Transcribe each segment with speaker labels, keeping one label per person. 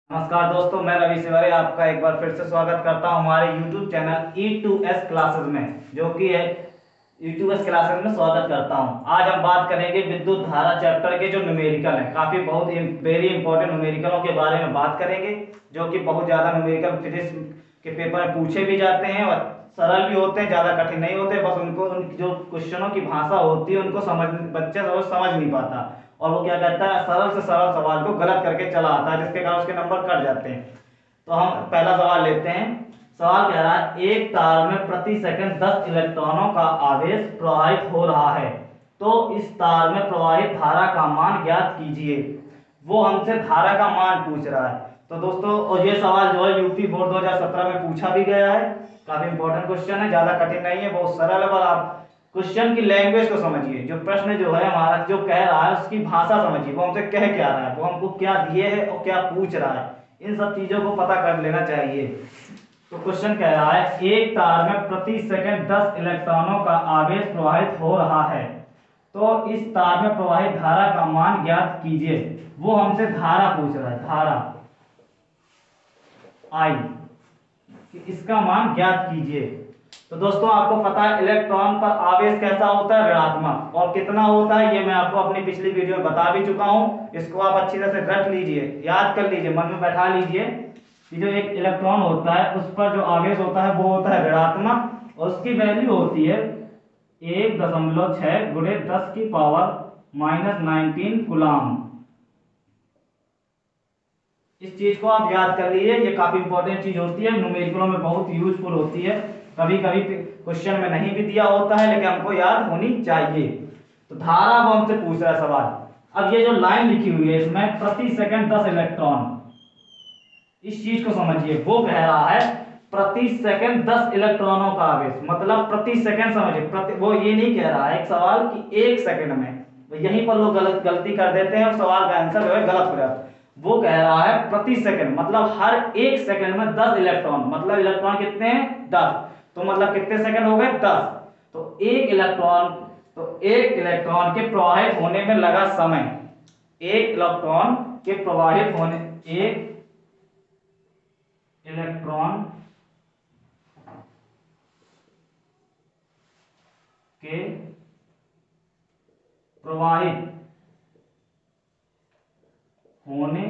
Speaker 1: नमस्कार दोस्तों, मैं रवि सिवारी आपका एक बार फिर से स्वागत करता हूं हमारे YouTube चैनल E2S क्लासेस में, जो कि है E2S क्लासेस में स्वागत करता हूं। आज हम बात करेंगे विद्युत धारा चैप्टर के जो न्यूमेरिकल हैं, काफ़ी बहुत वेरी इंपॉर्टेंट न्यूमेरिकलों के बारे में बात करेंगे, जो कि बहुत ज़्यादा न्यूमेरिकल फिजिक्स के पेपर में पूछे भी जाते हैं और सरल भी होते हैं, ज़्यादा कठिन नहीं होते। बस उनको उन जो क्वेश्चनों की भाषा होती है उनको बच्चे समझ नहीं पाता, और वो क्या करता है, सरल से सरल सवाल को गलत करके चला आता है, जिसके कारण उसके नंबर कट जाते हैं। तो हम पहला सवाल लेते हैं। सवाल कह रहा है, एक तार में प्रति सेकंड 10 इलेक्ट्रॉनों का आवेश प्रवाहित हो रहा है, तो इस तार में प्रवाहित धारा का मान ज्ञात कीजिए। वो हमसे धारा का मान पूछ रहा है। तो दोस्तों, और ये सवाल जो है यूपी बोर्ड 2017 में पूछा भी गया है। काफी इंपॉर्टेंट क्वेश्चन है, ज्यादा कठिन नहीं है, बहुत सरल है। पर आप क्वेश्चन की लैंग्वेज को समझिए, जो प्रश्न जो है हमारा जो कह रहा है उसकी भाषा समझिए, वो हमसे कह क्या रहा है, वो हमको क्या दिए है और क्या पूछ रहा है, इन सब चीजों को पता कर लेना चाहिए। तो क्वेश्चन कह रहा है, एक तार में प्रति सेकंड 10 इलेक्ट्रॉनों का आवेश प्रवाहित हो रहा है, तो इस तार में प्रवाहित धारा का मान ज्ञात कीजिए। वो हमसे धारा पूछ रहा है, धारा आई, कि इसका मान ज्ञात कीजिए। तो दोस्तों, आपको पता है इलेक्ट्रॉन पर आवेश कैसा होता है, ऋणात्मक, और कितना होता है ये मैं आपको अपनी पिछली वीडियो में बता भी चुका हूं। इसको आप अच्छी तरह से रट लीजिए, याद कर लीजिए, मन में बैठा लीजिए कि जो एक इलेक्ट्रॉन होता है उस पर जो आवेश होता है वो होता है ऋणात्मक, और उसकी वैल्यू होती है 1.6 गुणे 10 की पावर -19 कूलम। इस चीज को आप याद कर लीजिए, ये काफी इंपॉर्टेंट चीज होती है, न्यूमेरिकलों में बहुत यूजफुल होती है। कभी कभी क्वेश्चन में नहीं भी दिया होता है, लेकिन हमको याद होनी चाहिए। तो धारा वो हमसे पूछ रहा है सवाल। अब ये जो लाइन लिखी हुई है इसमें प्रति सेकंड 10 इलेक्ट्रॉन, इस चीज को समझिए। वो कह रहा है प्रति सेकंड 10 इलेक्ट्रॉनों का आवेश, मतलब प्रति सेकंड समझिए। वो ये नहीं कह रहा है एक सवाल कि एक सेकंड में। तो यहीं पर लोग गलती कर देते हैं और सवाल का आंसर जो है गलत हो जाता है। वो कह रहा है प्रति सेकंड, मतलब हर एक सेकंड में 10 इलेक्ट्रॉन, मतलब इलेक्ट्रॉन कितने हैं, 10। तो मतलब कितने सेकंड हो गए, 10। तो एक इलेक्ट्रॉन के प्रवाहित होने में लगा समय, एक इलेक्ट्रॉन के प्रवाहित होने एक इलेक्ट्रॉन के प्रवाहित होने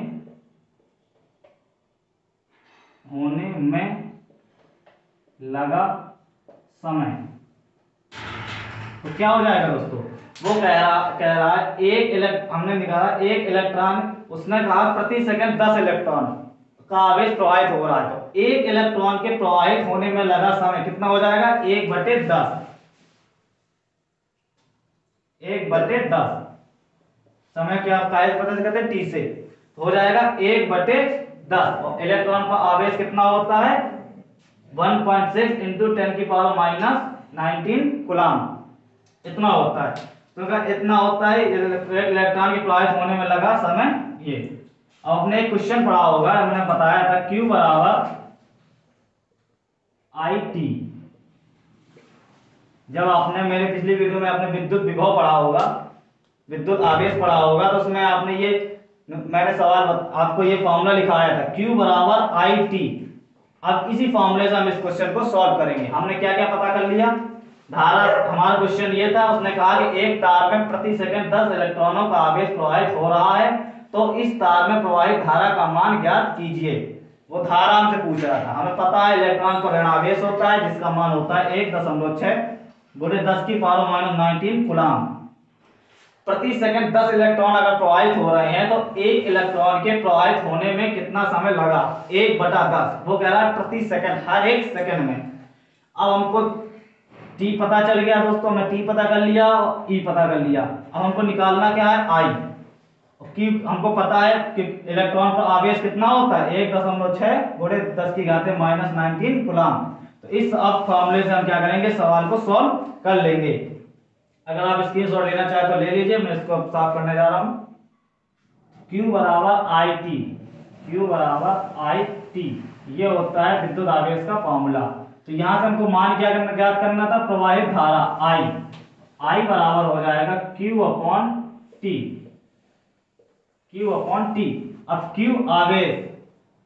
Speaker 1: में लगा समय। तो क्या हो जाएगा दोस्तों, वो कह रहा है हमने निकाला एक इलेक्ट्रॉन, उसने कहा प्रति सेकंड 10 इलेक्ट्रॉन का आवेश प्रवाहित हो रहा है। तो एक इलेक्ट्रॉन के प्रवाहित होने में लगा समय कितना हो जाएगा, 1/10। 1/10 समय क्या आप काहे से पता करते हैं, टी से। तो हो जाएगा 1/10, और इलेक्ट्रॉन का आवेश कितना होता है, 1.6 इंटू 10 की पावर -19 कूलम, इतना होता है। तो अगर इतना होता है इलेक्ट्रॉन के प्रवाहित होने में लगा समय ये। अब आपने एक क्वेश्चन पढ़ा होगा, हमने बताया था Q बराबर IT। जब आपने मेरे पिछली वीडियो में आपने विद्युत विभव पढ़ा होगा, विद्युत आवेश पढ़ा होगा, तो उसमें आपने मैंने सवाल आपको ये फॉर्मूला लिखाया था, Q बराबर IT। अब इसी फॉर्मूले से हम इस क्वेश्चन को सॉल्व करेंगे। हमने क्या क्या पता कर लिया, धारा, हमारा क्वेश्चन ये था, उसने कहा कि एक तार में प्रति सेकंड 10 इलेक्ट्रॉनों का आवेश प्रवाहित हो रहा है, तो इस तार में प्रवाहित धारा का मान ज्ञात कीजिए। वो धारा हमसे पूछ रहा था। हमें पता है इलेक्ट्रॉन पर ऋणावेश होता है, जिसका मान होता है 1.6 गुणे 10 की पावर -19 कूलम। प्रति सेकंड 10 इलेक्ट्रॉन अगर प्रवाहित हो रहे हैं, तो एक इलेक्ट्रॉन के प्रवाहित होने में कितना समय लगा, 1/10। वो कह रहा है प्रति सेकंड, हर एक सेकंड में। अब हमको टी पता चल गया दोस्तों, हमने टी पता कर लिया, ई पता कर लिया। अब हमको निकालना क्या है, आई। कि हमको पता है कि इलेक्ट्रॉन पर आवेश कितना होता है, 1.6 गुणे 10 की घात -19 कूलम। तो इस अब फॉर्मूले से हम क्या करेंगे, सवाल को सॉल्व कर लेंगे। अगर आप स्क्रीनशॉट लेना चाहे तो ले लीजिए, मैं इसको अब साफ करने जा रहा हूं। Q बराबर IT, Q बराबर IT, ये होता है विद्युत आवेश का फॉर्मूला। तो यहां से हमको मान क्या करना, ज्ञात करना था, प्रवाहित धारा I बराबर हो जाएगा Q/T। Q/T। अब Q आवेश,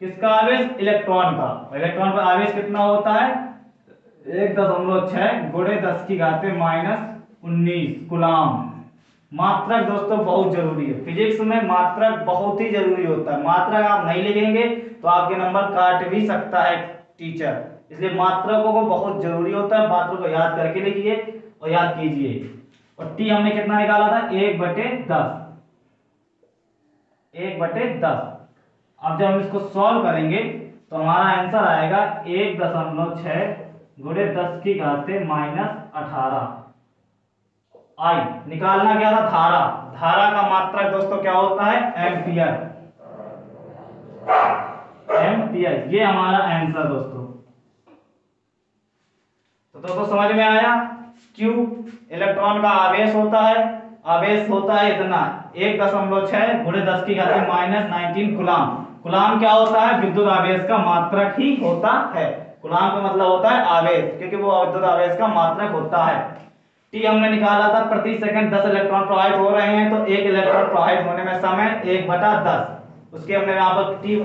Speaker 1: किसका आवेश? इलेक्ट्रॉन का। इलेक्ट्रॉन पर आवेश कितना होता है? 1.6 गुणे 10 की घात -19 कूलाम। मात्रक दोस्तों बहुत जरूरी है, फिजिक्स में मात्रक बहुत ही जरूरी होता है। मात्रक आप नहीं लिखेंगे तो आपके नंबर काट भी सकता है टीचर, इसलिए मात्रकों को बहुत जरूरी होता है। मात्रक को याद करके लिखिए और याद कीजिए। और टी हमने कितना निकाला था? 1/10। 1/10। अब जब हम इसको सॉल्व करेंगे तो हमारा आंसर आएगा 1.6 गुणे 10 की घात -18। आई निकालना क्या था? धारा। धारा का मात्रक दोस्तों क्या होता है? एम्पियर। एम्पियर, ये हमारा आंसर दोस्तों। तो दोस्तों समझ में आया? क्यू इलेक्ट्रॉन का आवेश होता है, आवेश होता है इतना 1.6 गुणे 10 की घात -19 कूलाम। कूलाम क्या होता है? विद्युत आवेश का मात्रक ही होता है। कूलाम का मतलब होता है आवेश, क्योंकि वो विद्युत आवेश का मात्रक होता है। टी हमने निकाला था, प्रति सेकंड 10 इलेक्ट्रॉन प्रवाहित हो रहे हैं, तो एक इलेक्ट्रॉन प्रवाहित होने में समय 1/10। उसके हमने यहाँ पर टी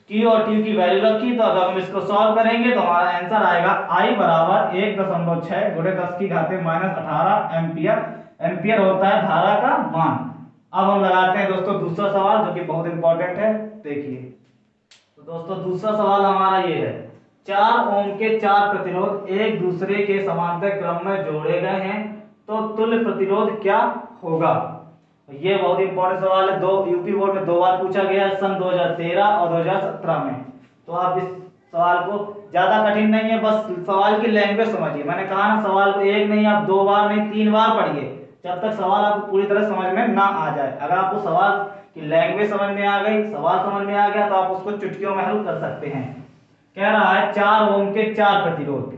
Speaker 1: क्यू और टी की वैल्यू रखी, तो अगर हम इसको सॉल्व करेंगे तो हमारा आंसर आएगा आई बराबर 1.6 गुणे 10 की घात -18 एम्पियर। एम्पियर होता है धारा का मान। अब हम लगाते हैं दोस्तों दूसरा सवाल, जो कि बहुत इंपॉर्टेंट है। देखिए तो दोस्तों दूसरा सवाल हमारा ये है, 4 ओम के 4 प्रतिरोध एक दूसरे के समांतर क्रम में जोड़े गए हैं, तो तुल्य प्रतिरोध क्या होगा? ये बहुत इंपॉर्टेंट सवाल है। दो यूपी बोर्ड में 2 बार पूछा गया है, सन 2013 और 2017 में। तो आप इस सवाल को, ज्यादा कठिन नहीं है, बस सवाल की लैंग्वेज समझिए। मैंने कहा ना, सवाल को एक नहीं, आप 2 बार नहीं 3 बार पढ़िए, जब तक सवाल आपको पूरी तरह समझ में ना आ जाए। अगर आपको सवाल की लैंग्वेज समझ में आ गई, सवाल समझ में आ गया, तो आप उसको चुटकियों में हल कर सकते हैं। कह रहा है 4 ओम के 4 प्रतिरोध।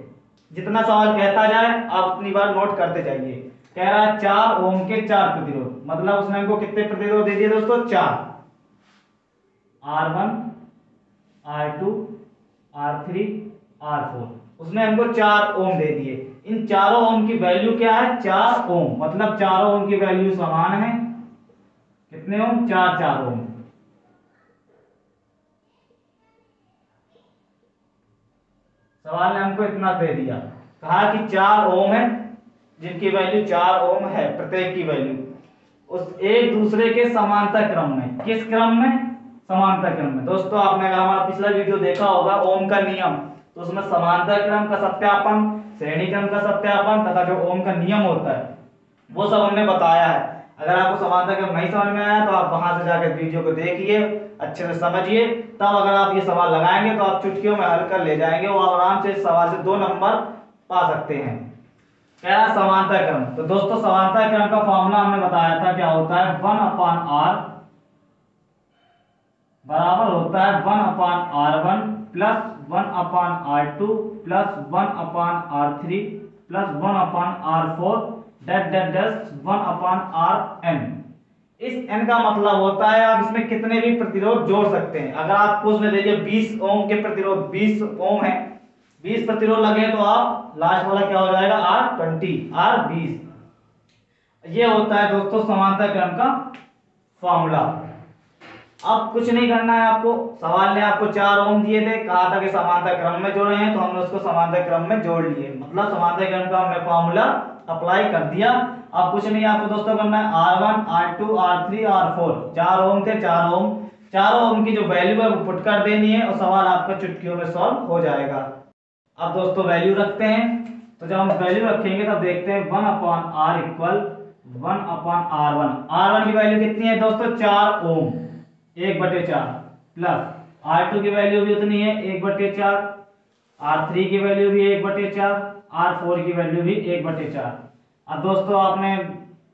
Speaker 1: जितना सवाल कहता जाए आप उतनी बार नोट करते जाइए। कह रहा है 4 ओम के 4 प्रतिरोध, मतलब उसने हमको कितने प्रतिरोध दे दिए दोस्तों? 4। R1, R2, R3, R4, उसने हमको 4 ओम दे दिए। इन चारों ओम की वैल्यू क्या है? 4 ओम, मतलब चारों ओम की वैल्यू समान है। कितने ओम? 4 ओम। सवाल ने हमको इतना दे दिया, कहा कि 4 ओम है, जिनकी वैल्यू 4 ओम है, प्रत्येक की वैल्यू उस एक दूसरे के समांतर क्रम में। किस क्रम में? समांतर क्रम में। दोस्तों आपने अगर हमारा पिछला वीडियो देखा होगा ओम का नियम, तो उसमें समांतर क्रम का सत्यापन, श्रेणी क्रम का सत्यापन तथा जो ओम का नियम होता है वो सब हमने बताया है। अगर आपको समांतर क्रम नहीं समझ में आया तो आप वहां से जाकर वीडियो को देखिए, अच्छे से समझिए, तब अगर आप ये सवाल लगाएंगे तो आप चुटकियों में हल कर ले जाएंगे, वो आराम से इस सवाल से 2 नंबर पा सकते हैं। क्या है समांतर क्रम? तो दोस्तों समांतर क्रम का फॉर्मूला हमने बताया था, क्या होता है? 1/r बराबर होता है 1/r1 plus 1/r2 plus 1/r3 plus 1/r4 dot dot dot 1/rn। इस n का मतलब होता है आप इसमें कितने भी प्रतिरोध जोड़ सकते हैं। अगर आपको उसमें दे दिया 20 ओम के प्रतिरोध, 20 ओम है, 20 प्रतिरोध लगे, तो आप लास्ट वाला क्या हो जाएगा? R20। ये होता है दोस्तों समांतर क्रम का फॉर्मूला। अब कुछ नहीं करना है आपको, सवाल ने आपको 4 ओम दिए थे, कहा था कि समांतर क्रम में जोड़े हैं, तो हमने उसको समांतर क्रम में जोड़ लिए, मतलब समांतर क्रम का हमने फॉर्मूला अप्लाई कर दिया। अब कुछ नहीं आपको दोस्तों करना है, R1, R2, R3, R4 4 ओम थे, 4 ओम, चारों ओम की जो वैल्यू है वो पुट कर देनी है और सवाल आपका चुटकियों में सॉल्व हो जाएगा। अब दोस्तों वैल्यू रखते हैं, तो जब हम वैल्यू रखेंगे तब देखते हैं 1/r इक्वल 1/r1। R1 की वैल्यू कितनी है दोस्तों? 4 ओम, 1/4 प्लस R2 की वैल्यू भी उतनी है 1/4, R3 की वैल्यू भी 1/4, R4 की वैल्यू भी 1/4। अब दोस्तों आपने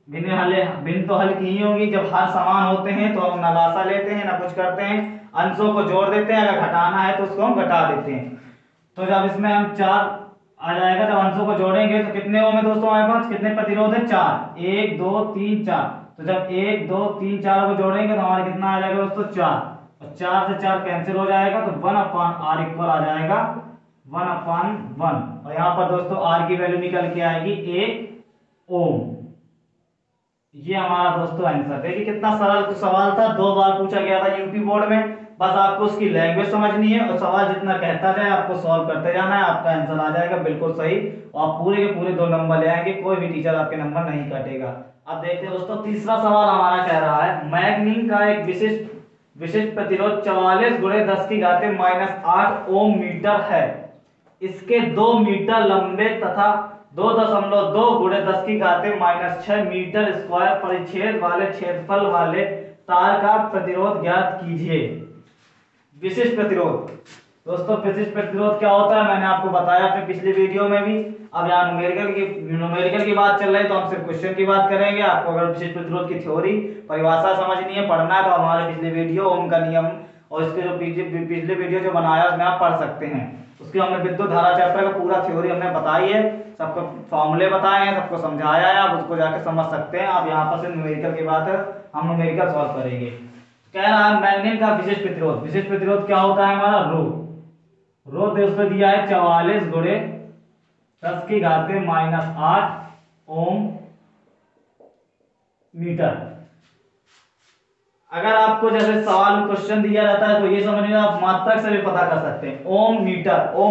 Speaker 1: भिन्न तो हल की ही होगी। जब हर समान होते हैं तो हम ना लासा लेते हैं ना कुछ करते हैं, अंशों को जोड़ देते हैं, अगर घटाना है तो उसको हम घटा देते हैं। तो जब इसमें हम 4 आ जाएगा, जब अंशों को जोड़ेंगे तो कितने ओम है दोस्तों हमारे पास? कितने प्रतिरोध है? 4, 1 2 3 4। तो जब 1 2 3 4 को जोड़ेंगे तो हमारे कितना आ जाएगा दोस्तों? 4, और 4 से 4 कैंसिल हो जाएगा, तो 1/r इक्वल आ जाएगा 1/1। और यहाँ पर दोस्तों r की वैल्यू निकल के आएगी 1 ओम। ये हमारा दोस्तों आंसर। देखिए कितना सरल सवाल था, 2 बार पूछा गया था यूपी बोर्ड में, बस आपको उसकी लैंग्वेज समझनी है और सवाल जितना कहता जाए आपको सॉल्व करते जाना है, आपका आंसर आ जाएगा बिल्कुल सही और आप पूरे के पूरे 2 नंबर ले आएंगे, कोई भी टीचर आपके नंबर नहीं काटेगा। अब देखते हैं दोस्तों, तीसरा सवाल हमारा कह रहा है मैग्नीन का एक विशिष्ट प्रतिरोध 44 गुणे 10 की घाते -8 ओम मीटर है। इसके 2 मीटर लंबे तथा 2.2 गुणे 10 की घाते -6 मीटर स्क्वायर परिच्छेद वाले क्षेत्रफल वाले तार का प्रतिरोध ज्ञात कीजिए। विशिष्ट प्रतिरोध दोस्तों, विशिष्ट प्रतिरोध क्या होता है मैंने आपको बताया अपने पिछली वीडियो में भी। अब यहाँ न्यूमेरिकल की बात चल रही है तो हम सिर्फ क्वेश्चन की बात करेंगे। आपको अगर विशिष्ट प्रतिरोध की थ्योरी परिभाषा समझनी है, पढ़ना है, तो हमारे पिछले वीडियो ओम का नियम और इसके जो पिछले वीडियो जो बनाया उसमें आप पढ़ सकते हैं। उसके हमने विद्युत धारा चैप्टर का पूरा थ्योरी हमने बताई है, सबको फॉर्मूले बताए हैं, सबको समझाया है, आप उसको जाके समझ सकते हैं। आप यहाँ पर से न्यूमेरिकल की बात है, हम न्यूमेरिकल सॉल्व करेंगे। कह रहा है मैग्नीन का विशिष्ट प्रतिरोध क्या होता है हमारा, रो दोस्तों दिया है 44 गुणे 10 की घाते -8 ओम मीटर। अगर आपको जैसे सवाल में क्वेश्चन दिया रहता है तो ये समझ लो आप मात्रक से भी पता कर सकते हैं। ओम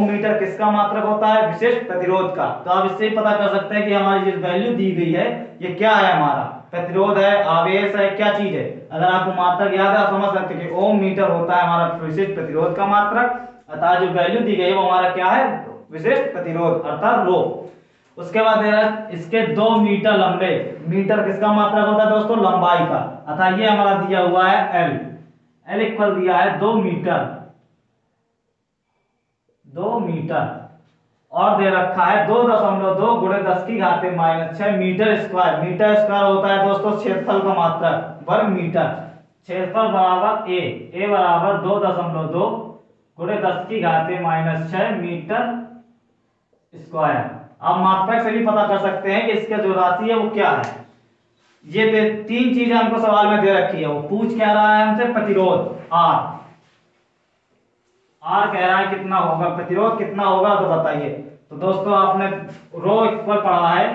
Speaker 1: मीटर किसका मात्रक होता है, विशिष्ट प्रतिरोध का। तो आप इससे ही पता कर सकते हैं कि हमारी जो वैल्यू दी गई है ये क्या है, हमारा प्रतिरोध है, आवेश है, क्या चीज है। अगर आपको मात्रक याद है आप समझ सकते हैं कि ओम मीटर होता है हमारा विशिष्ट प्रतिरोध का मात्रक, अर्थात जो वैल्यू दी गई है वो हमारा क्या है, विशिष्ट प्रतिरोध अर्थात रो। उसके बाद दे रहा है इसके 2 मीटर लंबे, मीटर किसका मात्रक होता है दोस्तों, लंबाई का, अर्थात ये हमारा दिया हुआ है एल इक्वल दिया है 2 मीटर और दे रखा है 2.2 गुणे 10 की घाते -6 मीटर स्क्वायर होता है दोस्तों क्षेत्रफल का मात्रक, वर्ग मीटर। क्षेत्रफल बराबर ए बराबर 2.2 गुणे 10 की घाते -6 मीटर स्क्वायर। आप मात्रक से भी पता कर सकते हैं कि इसका जो राशि है वो क्या है। ये 3 चीजें हमको सवाल में दे रखी है, वो पूछ क्या रहा है हमसे, प्रतिरोध आर कह रहा है कितना होगा, प्रतिरोध कितना होगा तो बताइए। तो दोस्तों आपने रो इक्वल पढ़ा है,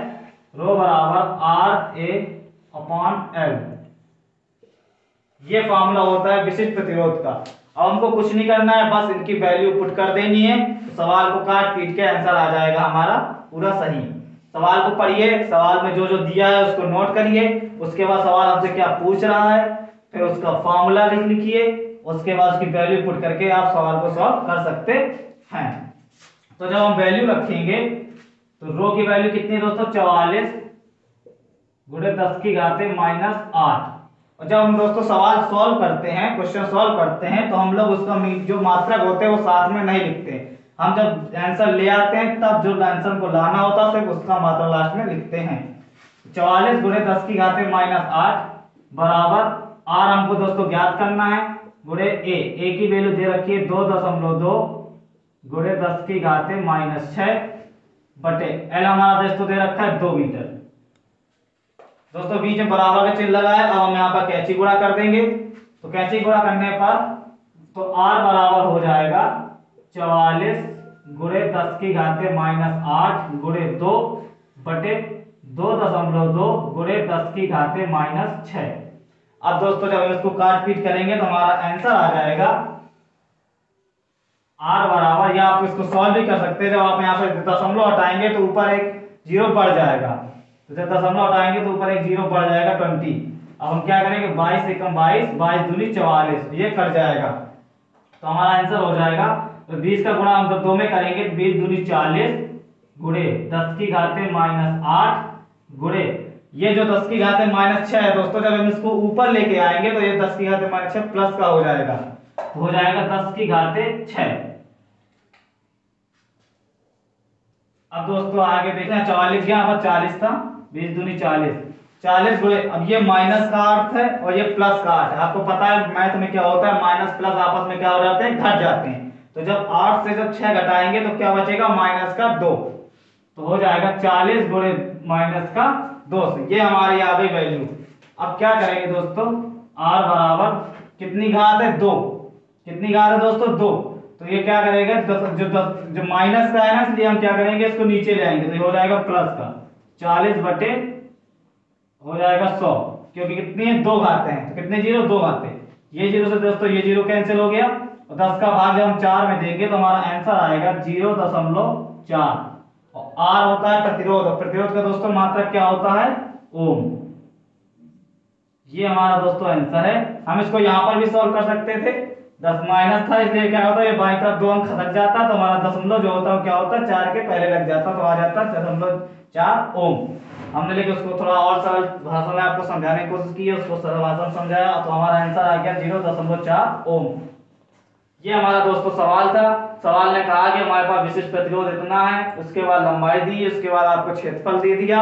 Speaker 1: रो बराबर RA/L, ये फॉर्मूला होता है विशिष्ट प्रतिरोध का। अब हमको कुछ नहीं करना है, बस इनकी वैल्यू पुट कर देनी है, तो सवाल को काट पीट के आंसर आ जाएगा हमारा पूरा सही। सवाल को पढ़िए, सवाल में जो जो दिया है उसको नोट करिए, उसके बाद सवाल हमसे क्या पूछ रहा है, फिर उसका फॉर्मूला लिखिए, उसके बाद उसकी वैल्यू पुट करके आप सवाल को सॉल्व कर सकते हैं। तो जब हम वैल्यू रखेंगे तो रो की वैल्यू कितनी है दोस्तों, 44 गुणे 10 की घाते -8। और जब हम दोस्तों सवाल सॉल्व करते हैं, क्वेश्चन सॉल्व करते हैं, तो हम लोग उसका जो मात्रक होते हैं वो साथ में नहीं लिखते, हम जब आंसर ले आते हैं तब जो आंसर को लाना होता है सिर्फ उसका मात्रक लास्ट में लिखते हैं। 44 गुणे 10 की घाते -8 बराबर आर हमको दोस्तों ज्ञात करना है, गुणे ए की वैल्यू दे रखी है 2.2 गुणे 10 की घाते -6 बटे एल हमारा दोस्तों दे रखा है 2 मीटर। दोस्तों बीच में बराबर का चिन्ह लगा है, अब हम यहाँ पर कैंची गुणा कर देंगे। तो कैंची गुणा करने पर तो r बराबर हो जाएगा 44 गुणे 10 की घाते -8 गुणे 2 बटे 2.2 गुणे 10 की घाते -6। अब दोस्तों जब इसको काट पीट करेंगे तो हमारा आंसर आ जाएगा r बराबर, या आप इसको सॉल्व भी कर सकते हैं, जब आप यहाँ पे दशमलव हटाएंगे तो ऊपर एक 0 बढ़ जाएगा, तो जब दशमलव हटाएंगे तो ऊपर एक 0 बढ़ जाएगा 20। अब हम क्या करेंगे, 22 से कम 22 दूनी 44, ये कट जाएगा, तो हमारा आंसर हो जाएगा। तो 20 का गुणा हम जब 2 में करेंगे तो 20 दूनी 40 गुणे 10 की घाते -8 गुणे ये जो 10 की घाते -6 है दोस्तों, जब हम इसको ऊपर लेके आएंगे तो ये 10 की घाते -6 प्लस का हो जाएगा, हो जाएगा 10 की घाते 6। अब दोस्तों आगे देखते हैं, 44 यहाँ पर 40 था, 20 दूनी 40 गुणे, अब ये माइनस का अर्थ है और ये प्लस का अर्थ है। आपको पता है मैथ में क्या होता है, माइनस प्लस आपस में क्या हो जाते हैं, घट जाते हैं। तो जब 8 से जब 6 घटाएंगे तो क्या बचेगा, माइनस का 2, तो हो जाएगा 40 गुणे -2 से, ये हमारी आ गई वैल्यू। अब क्या करेंगे दोस्तों, r बराबर कितनी घात है, 2, कितनी घात है दोस्तों, 2, तो ये क्या करेगा, जो माइनस का है ना, इसलिए हम क्या करेंगे, इसको नीचे ले आएंगे, तो ये हो जाएगा प्लस का 40 बटे हो जाएगा 100, क्योंकि कितनी है, 2 घाते हैं, तो कितने 0, 2 घाते, ये 0 से दोस्तों ये 0 कैंसिल हो गया, और 10 का भाग जब हम 4 में देंगे तो हमारा आंसर आएगा 0.4। और आर होता है प्रतिरोध, और प्रतिरोध का दोस्तों मात्रक क्या होता है, ओम। ये हमारा दोस्तों आंसर है। हम इसको यहाँ पर भी सॉल्व कर सकते थे, 10 माइनस था इसलिए क्या होता है, ये बाईं तरफ 2 अंक खसक जाता तो हमारा दशमलव जो होता है क्या होता है, 4 के पहले लग जाता तो आ जाता 0.4 ओम। हमने लेकिन उसको थोड़ा और सरल भाषा में आपको समझाने की कोशिश की है, उसको सरल भाषा में समझाया तो हमारा आंसर आ गया 0.4 ओम। ये हमारा दोस्तों सवाल था। सवाल ने कहा कि हमारे पास विशिष्ट प्रतिरोध इतना है, उसके बाद लंबाई दी, उसके बाद आपको क्षेत्रफल दे दिया।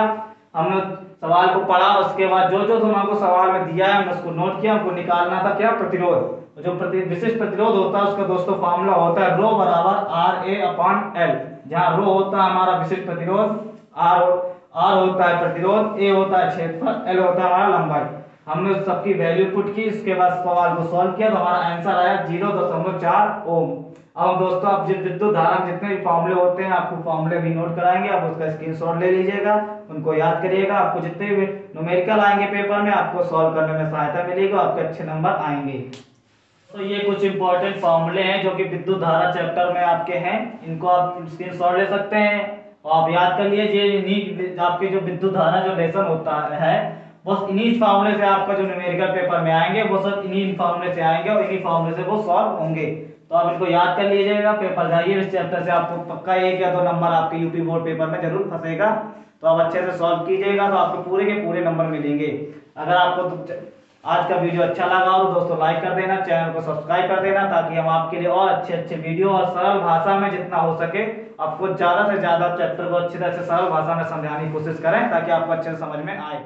Speaker 1: हमने सवाल को पढ़ा, उसके बाद जो जो हमको सवाल में दिया है हमने उसको नोट किया। हमको निकालना था क्या, प्रतिरोध। जो विशिष्ट प्रतिरोध होता है उसका दोस्तों फॉर्मूला होता है रो बराबर RA/L, जहां रो होता है हमारा विशिष्ट प्रतिरोध, R होता है प्रतिरोध, A होता है क्षेत्रफल, L होता है हमारा लंबाई। हमने उस सबकी वैल्यू पुट की, इसके बाद सवाल को सॉल्व किया तो हमारा आंसर आया 0.4 ओम। अब दोस्तों आप विद्युत धारा जितने भी फॉर्मूले होते हैं आपको फॉर्मूले भी नोट कराएंगे, आप उसका स्क्रीनशॉट ले लीजिएगा, उनको याद करिएगा। आपको जितने भी न्यूमेरिकल आएंगे पेपर में आपको सॉल्व करने में सहायता मिलेगी, आपके अच्छे नंबर आएंगे। तो ये कुछ इंपॉर्टेंट फॉर्मूले हैं जो कि विद्युत धारा चैप्टर में आपके हैं, इनको आप स्क्रीनशॉट ले सकते हैं और आप याद कर लीजिए। ये आपके जो विद्युत धारा जो लेसन होता है बस इन्हीं फॉर्मूले से आपका जो न्यूमेरिकल पेपर में आएंगे वो सब इन्हीं फॉर्मूले से आएंगे और इन्हीं फॉर्मूले से वो सॉल्व होंगे। तो आप इनको याद कर लीजिएगा, पेपर जाइए इस चैप्टर से आपको पक्का 1 या 2 नंबर आपके यूपी बोर्ड पेपर में जरूर फंसेगा। तो आप अच्छे से सॉल्व कीजिएगा तो आपको पूरे के पूरे नंबर मिलेंगे। अगर आपको आज का वीडियो अच्छा लगा हो तो दोस्तों लाइक कर देना, चैनल को सब्सक्राइब कर देना, ताकि हम आपके लिए और अच्छे अच्छे वीडियो और सरल भाषा में जितना हो सके आपको ज्यादा से ज्यादा चैप्टर को अच्छी तरह से सरल भाषा में समझाने की कोशिश करें ताकि आपको अच्छे से समझ में आए।